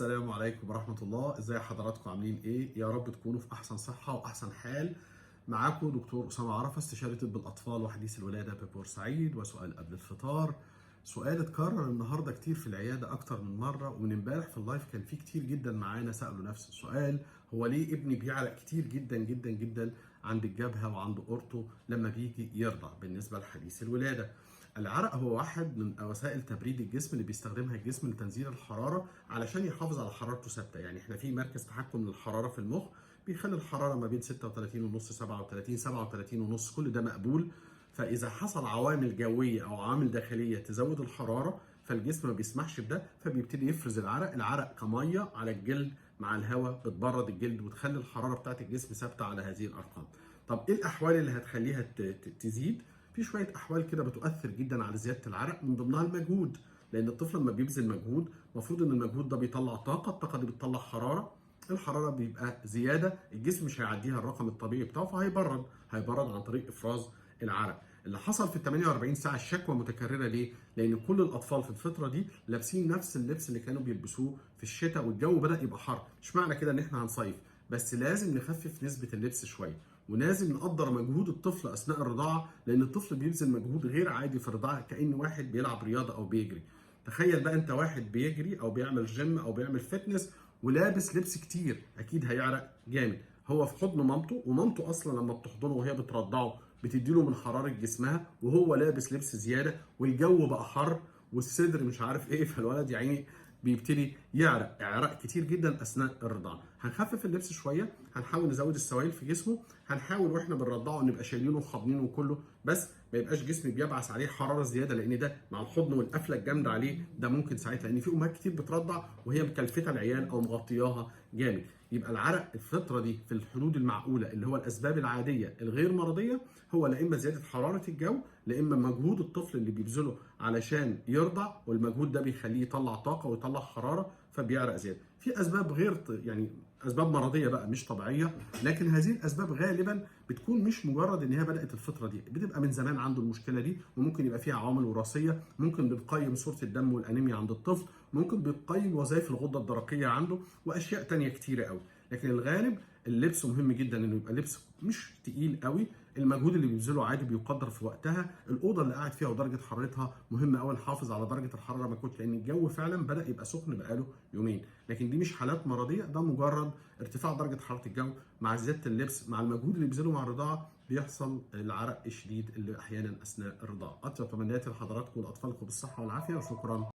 السلام عليكم ورحمة الله. ازاي حضراتكم عاملين ايه؟ يا رب تكونوا في احسن صحة واحسن حال. معاكم دكتور أسامة عرفة، استشاري طب الاطفال وحديث الولادة ببورسعيد. وسؤال قبل الفطار، سؤال اتكرر النهارده كتير في العيادة اكتر من مرة، ومن امبارح في اللايف كان في كتير جدا معانا سألوا نفس السؤال: هو ليه ابني بيعرق كتير جدا جدا جدا عند الجبهة وعند اورته لما بيجي يرضع بالنسبة لحديث الولادة؟ العرق هو واحد من وسائل تبريد الجسم اللي بيستخدمها الجسم لتنزيل الحرارة علشان يحافظ على حرارته ثابتة. يعني احنا في مركز تحكم للحرارة في المخ بيخلي الحرارة ما بين 36 ونص 37 37 ونص، كل ده مقبول. فإذا حصل عوامل جوية أو عوامل داخلية تزود الحرارة فالجسم ما بيسمحش بده، فبيبتدي يفرز العرق كمية على الجلد مع الهواء، بتبرد الجلد وتخلي الحرارة بتاعت الجسم ثابتة على هذه الأرقام. طب إيه الأحوال اللي هتخليها تزيد؟ في شويه احوال كده بتؤثر جدا على زياده العرق، من ضمنها المجهود. لان الطفل لما بيبذل مجهود المفروض ان المجهود ده بيطلع طاقه، الطاقه دي بتطلع حراره، الحراره بيبقى زياده، الجسم مش هيعديها الرقم الطبيعي بتاعه فهيبرد عن طريق افراز العرق. اللي حصل في ال 48 ساعه الشكوى متكرره ليه؟ لان كل الاطفال في الفتره دي لابسين نفس اللبس اللي كانوا بيلبسوه في الشتاء والجو بدا يبقى حر. مش معنى كده ان احنا هنصيف، بس لازم نخفف نسبه اللبس شويه، ولازم نقدر مجهود الطفل اثناء الرضاعه، لان الطفل بيبذل مجهود غير عادي في الرضاعه كأن واحد بيلعب رياضه او بيجري. تخيل بقى انت واحد بيجري او بيعمل جيم او بيعمل فتنس ولابس لبس كتير، اكيد هيعرق جامد. هو في حضن مامته، ومامته اصلا لما بتحضنه وهي بترضعه بتديله من حراره جسمها، وهو لابس لبس زياده والجو بقى حر والصدر مش عارف ايه، فالولد يا عيني بيبتدي يعرق اعراق كتير جدا اثناء الرضاعه. هنخفف اللبس شويه، هنحاول نزود السوائل في جسمه، هنحاول واحنا بنرضعه نبقى شايلينه وحاضنينه كله، بس ما يبقاش جسمي بيبعث عليه حراره زياده، لان ده مع الحضن والقفله الجامده عليه ده ممكن ساعتها، لان في امهات كتير بترضع وهي مكلفته العيال او مغطياها جامد. يبقى العرق الفتره دي في الحدود المعقوله، اللي هو الاسباب العاديه الغير مرضيه، هو لا اما زياده حراره الجو، لا اما مجهود الطفل اللي بيبذله علشان يرضع، والمجهود ده بيخليه يطلع طاقه ويطلع حراره فبيعرق زياده. في اسباب غير يعني اسباب مرضيه بقى مش طبيعيه، لكن هذه الاسباب غالبا بتكون مش مجرد ان هي بدات الفتره دي، بتبقى من زمان عنده المشكله دي، وممكن يبقى فيها عوامل وراثيه، ممكن بتقيم صوره الدم والانيميا عند الطفل، ممكن بتقيم وظائف الغده الدرقيه عنده، واشياء تانية كتيره قوي. لكن الغالب اللبس مهم جدا، انه يبقى لبس مش تقيل قوي، المجهود اللي بيبذله عادي بيقدر في وقتها، الاوضه اللي قاعد فيها ودرجه حرارتها مهم قوي نحافظ على درجه الحراره ما كنت، لان الجو فعلا بدا يبقى سخن بقاله يومين. لكن دي مش حالات مرضيه، ده مجرد ارتفاع درجه حراره الجو مع زياده اللبس مع المجهود اللي بيبذله مع الرضاعه، بيحصل العرق الشديد اللي احيانا اثناء الرضاعه. اطيب تمنياتي لحضراتكم والاطفالكم بالصحه والعافيه، وشكرا.